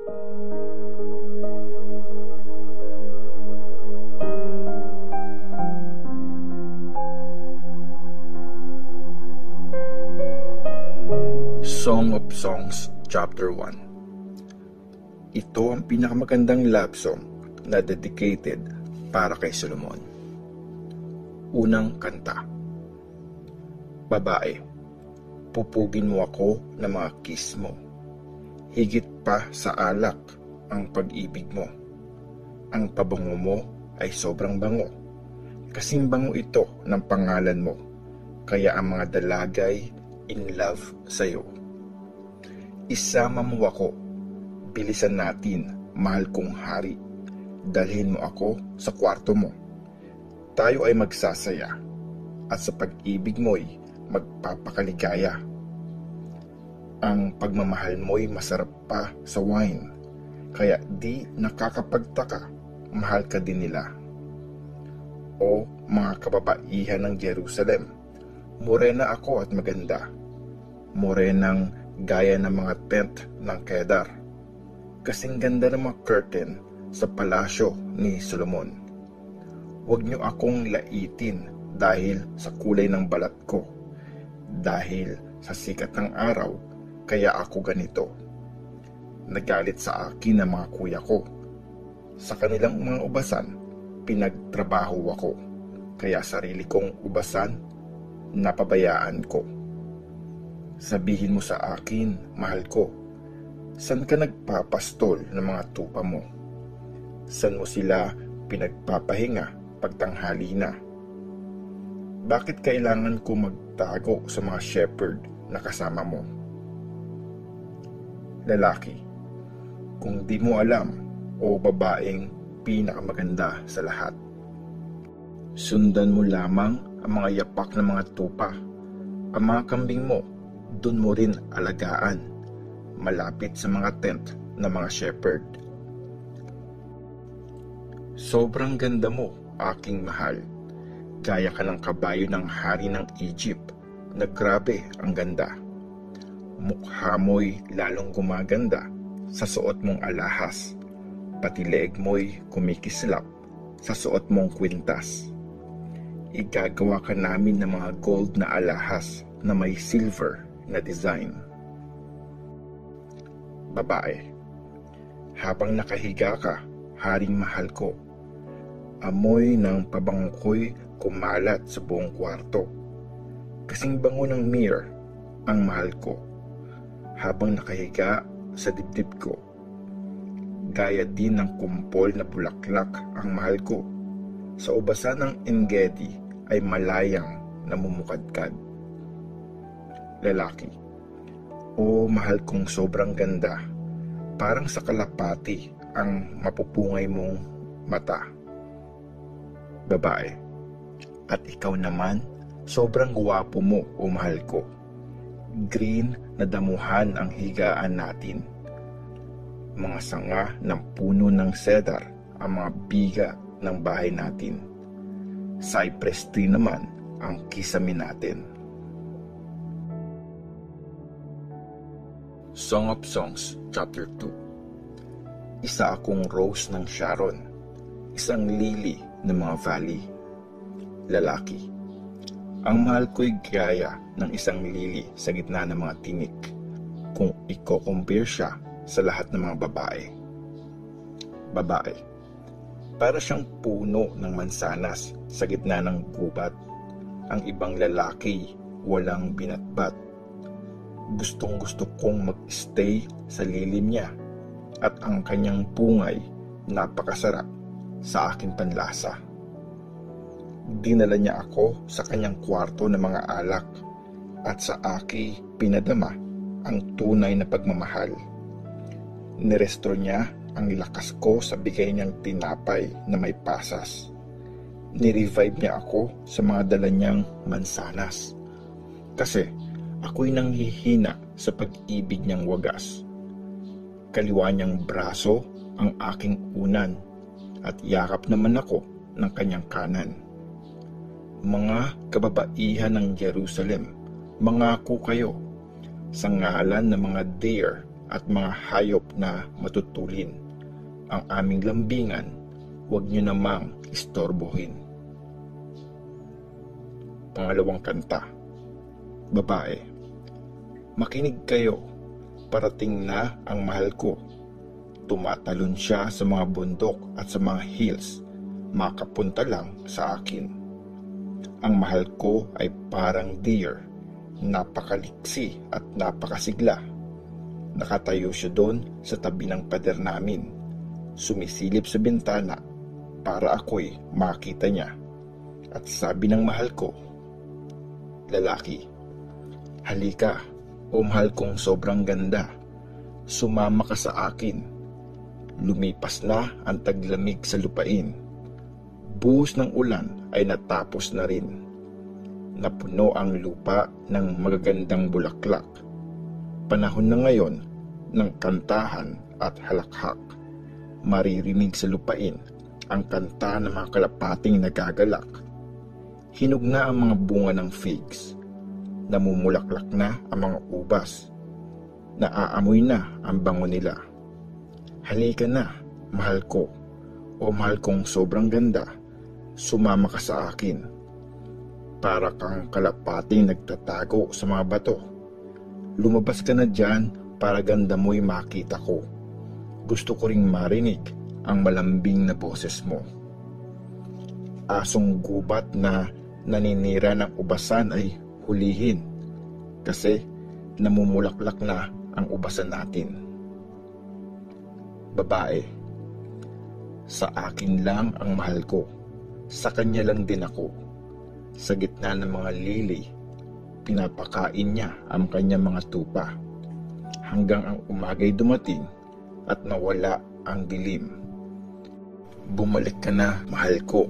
Song of Songs, Chapter 1. Ito ang pinakamagandang love song na dedicated para kay Solomon. Unang kanta. Babae, pupugin mo ako ng mga kiss mo. Higit pa sa alak ang pag-ibig mo. Ang pabango mo ay sobrang bango. Kasing bango ito ng pangalan mo. Kaya ang mga dalagay in love sa'yo. Isama mo ako, bilisan natin, mahal kong hari. Dalhin mo ako sa kwarto mo. Tayo ay magsasaya, at sa pag-ibig mo'y magpapakaligaya. Ang pagmamahal mo'y masarap pa sa wine, kaya di nakakapagtaka, mahal ka din nila. O mga kababaihan ng Jerusalem, morena ako at maganda. Morenang gaya ng mga tent ng Kedar. Kasing ganda ng mga curtain sa palasyo ni Solomon. Huwag niyo akong laitin dahil sa kulay ng balat ko. Dahil sa sikat ng araw, kaya ako ganito. Nagalit sa akin ang mga kuya ko. Sa kanilang mga ubasan, pinagtrabaho ako. Kaya sarili kong ubasan, napabayaan ko. Sabihin mo sa akin, mahal ko, saan ka nagpapastol ng mga tupa mo? Saan mo sila pinagpapahinga pagtanghali na? Bakit kailangan ko magtago sa mga shepherd na kasama mo? Lalaki, kung di mo alam, o babaeng pinakamaganda sa lahat. Sundan mo lamang ang mga yapak ng mga tupa. Ang mga kambing mo, dun mo rin alagaan, malapit sa mga tent ng mga shepherd. Sobrang ganda mo, aking mahal. Gaya ka ng kabayo ng hari ng Egypt, na grabe ang ganda. Mukha mo'y lalong gumaganda sa suot mong alahas, pati leeg mo'y kumikislap sa suot mong kwintas. Igagawa ka namin ng mga gold na alahas na may silver na design. Babae, habang nakahiga ka, haring mahal ko, amoy ng pabango ko'y kumalat sa buong kwarto. Kasing bango ng mirror ang mahal ko, habang nakahiga sa dibdib ko. Gaya din ng kumpol na bulaklak ang mahal ko. Sa ubasan ng Engedi ay malayang namumukadkad. Lalaki, o mahal kong sobrang ganda, parang sa kalapati ang mapupungay mong mata. Babae, at ikaw naman, sobrang guwapo mo, o mahal ko. Green na damuhan ang higaan natin. Mga sanga ng puno ng cedar ang mga biga ng bahay natin. Cypress tree naman ang kisame natin. Song of Songs, Chapter 2. Isa akong rose ng Sharon, isang lily ng mga valley. Lalaki, ang mahal ko'y gaya ng isang lily sa gitna ng mga tinik, kung i-compare siya sa lahat ng mga babae. Babae, para siyang puno ng mansanas sa gitna ng gubat. Ang ibang lalaki walang binatbat. Gustong gusto kong mag-stay sa lilim niya, at ang kanyang pungay napakasarap sa aking panlasa. Dinala niya ako sa kanyang kwarto ng mga alak, at sa aki pinadama ang tunay na pagmamahal. Nirestro niya ang lakas ko sa bigay niyang tinapay na may pasas. Nirevive niya ako sa mga dala niyang mansanas. Kasi ako'y nanghihina sa pag-ibig niyang wagas. Kaliwa niyang braso ang aking unan, at yakap naman ako ng kanyang kanan. Mga kababaihan ng Jerusalem, mangako kayo sa ngalan ng mga deer at mga hayop na matutulin. Ang aming lambingan, huwag niyo namang istorbohin. Pangalawang kanta. Babae. Makinig kayo, parating na ang mahal ko. Tumatalon siya sa mga bundok at sa mga hills, makapunta lang sa akin. Ang mahal ko ay parang deer, napakaliksi at napakasigla. Nakatayo siya doon sa tabi ng pader namin, sumisilip sa bintana para ako'y makita niya. At sabi ng mahal ko, lalaki, halika o mahal kong sobrang ganda, sumama ka sa akin. Lumipas na ang taglamig sa lupain. Buhos ng ulan ay natapos na rin. Napuno ang lupa ng magagandang bulaklak. Panahon na ngayon ng kantahan at halakhak. Maririnig sa lupain ang kanta ng mga kalapating nagagalak. Hinog na ang mga bunga ng figs. Namumulaklak na ang mga ubas. Naaamoy na ang bango nila. Halika na, mahal ko, o mahal kong sobrang ganda, sumama ka sa akin. Para kang kalapating nagtatago sa mga bato. Lumabas ka na dyan para ganda mo'y makita ko. Gusto ko ring marinig ang malambing na boses mo. Asong gubat na naninira ng ubasan ay hulihin, kasi namumulaklak na ang ubasan natin. Babae. Sa akin lang ang mahal ko, sa kanya lang din ako. Sa gitna ng mga lili, pinapakain niya ang kanyang mga tupa, hanggang ang umagay dumating at nawala ang dilim. Bumalik ka na, mahal ko.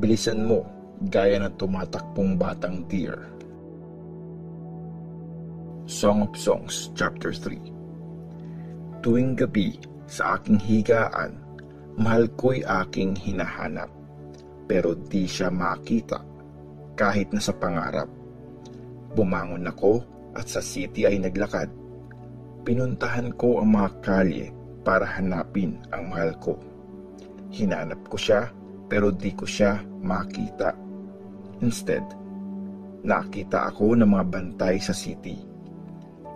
Bilisan mo, gaya ng tumatakbong batang deer. Song of Songs, Chapter 3. Tuwing gabi sa aking higaan, mahal ko'y aking hinahanap, pero di siya makita kahit na sa pangarap. Bumangon ako at sa city ay naglakad. Pinuntahan ko ang mga kalye para hanapin ang mahal ko. Hinanap ko siya pero di ko siya makita. Instead, nakita ako ng mga bantay sa city.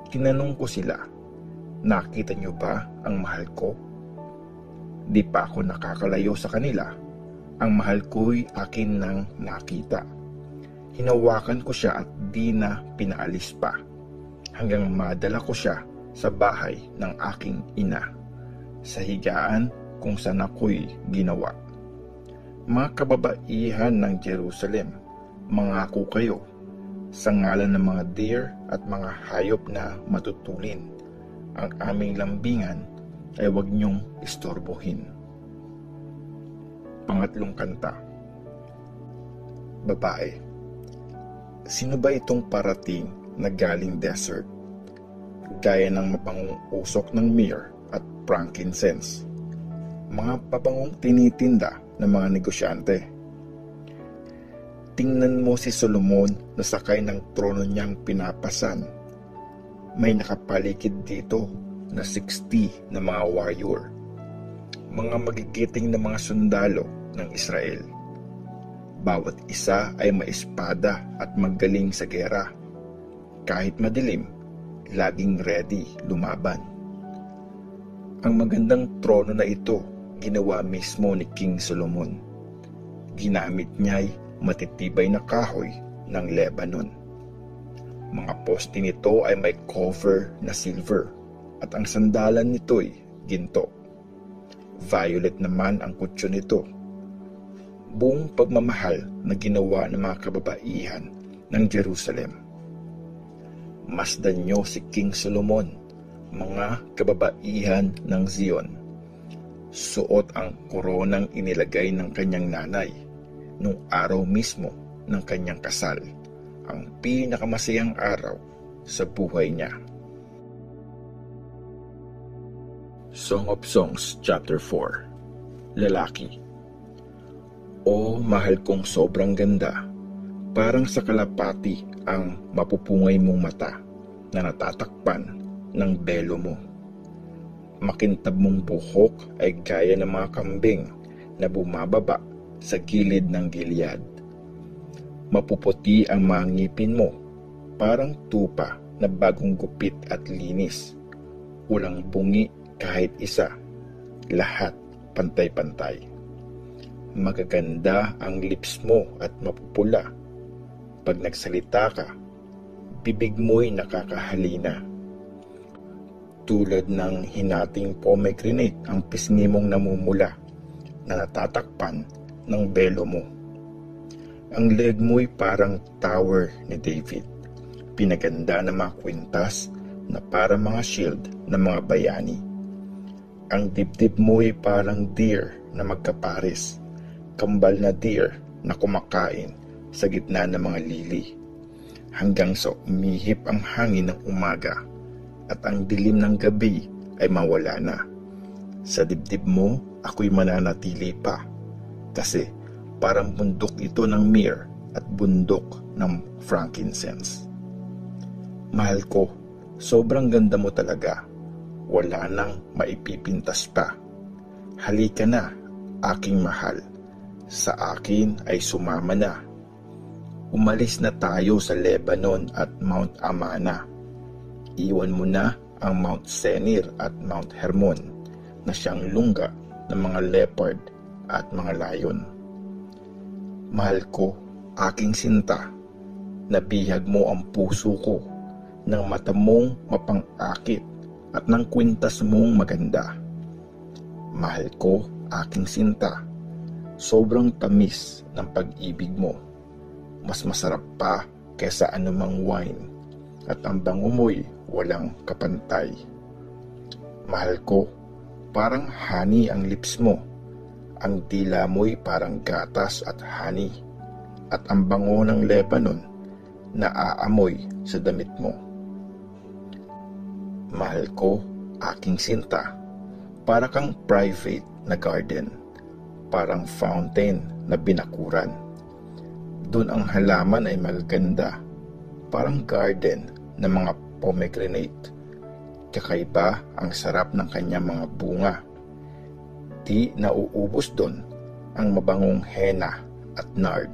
Tinanong ko sila, nakita niyo ba ang mahal ko? Di pa ako nakakalayo sa kanila. Ang mahal ko'y akin nang nakita. Hinawakan ko siya at di na pinaalis pa, hanggang madala ko siya sa bahay ng aking ina, sa higaan kung saan ako'y ginawa. Mga kababaihan ng Jerusalem, mangako kayo sa ngalan ng mga deer at mga hayop na matutulin. Ang aming lambingan ay huwag niyong istorbohin. Pangatlong kanta. Babae. Sino ba itong parating na galing desert, gaya ng mapangong usok ng myrrh at frankincense, mga papangong tinitinda ng mga negosyante? Tingnan mo si Solomon na sakay ng trono niyang pinapasan. May nakapaligid dito na 60 na mga warrior, mga magigiting na mga sundalo ng Israel. Bawat isa ay may espada at magaling sa gera. Kahit madilim, laging ready lumaban. Ang magandang trono na ito, ginawa mismo ni King Solomon. Ginamit niya'y matitibay na kahoy ng Lebanon. Mga poste nito ay may cover na silver at ang sandalan nito'y ginto. Violet naman ang kutso nito. Buong pagmamahal na ginawa ng mga kababaihan ng Jerusalem. Masdan niyo si King Solomon, mga kababaihan ng Zion. Suot ang koronang inilagay ng kanyang nanay nung araw mismo ng kanyang kasal, ang pinakamasayang araw sa buhay niya. Song of Songs, Chapter 4. Lalaki. O mahal kong sobrang ganda, parang sa kalapati ang mapupungay mong mata na natatakpan ng belo mo. Makintab mong buhok ay gaya ng mga kambing na bumababa sa gilid ng Gilead. Mapuputi ang mga ngipin mo, parang tupa na bagong gupit at linis. Walang bungi kahit isa, lahat pantay-pantay. Magaganda ang lips mo at mapupula. Pag nagsalita ka, bibig mo'y nakakahalina. Tulad ng hinating pomegranate ang pisngi mong namumula na natatakpan ng belo mo. Ang leg mo'y parang tower ni David, pinaganda ng mga kwintas na para mga shield ng mga bayani. Ang dibdib mo'y parang deer na magkapares, kambal na deer na kumakain sa gitna ng mga lili, hanggang sa umihip ang hangin ng umaga at ang dilim ng gabi ay mawala na. Sa dibdib mo, ako'y mananatili pa, kasi parang bundok ito ng myrrh at bundok ng frankincense. Mahal ko, sobrang ganda mo talaga. Wala nang maipipintas pa. Halika na, aking mahal. Sa akin ay sumama na. Umalis na tayo sa Lebanon at Mount Amana. Iwan mo na ang Mount Senir at Mount Hermon na siyang lungga ng mga leopard at mga lion. Mahal ko, aking sinta, nabihag mo ang puso ko ng mata mong mapang-akit at ng kwintas mong maganda. Mahal ko, aking sinta, sobrang tamis ng pag-ibig mo. Mas masarap pa kaysa anumang wine at ang bango mo'y walang kapantay. Mahal ko, parang honey ang lips mo. Ang dila mo'y parang gatas at honey, at ang bango ng Lebanon na aamoy sa damit mo. Mahal ko, aking sinta, para kang private na garden, parang fountain na binakuran. Doon ang halaman ay magaganda, parang garden ng mga pomegranate. Kakaiba ang sarap ng kanyang mga bunga. Di nauubos doon ang mabangong henna at nard.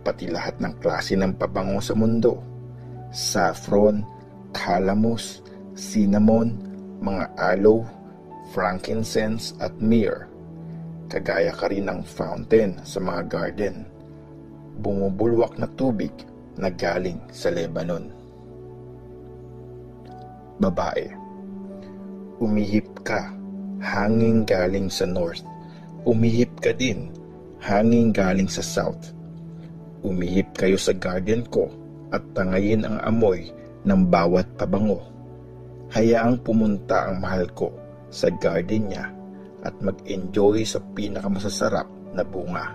Pati lahat ng klase ng pabango sa mundo, saffron, calamus, cinnamon, mga aloe, frankincense at myrrh. Kagaya ka rin ng fountain sa mga garden, bumubulwak na tubig na galing sa Lebanon. Babae, umihip ka, hangin galing sa north. Umihip ka din, hangin galing sa south. Umihip kayo sa garden ko at tangayin ang amoy ng bawat pabango. Hayaang pumunta ang mahal ko sa garden niya at mag-enjoy sa pinakamasasarap na bunga.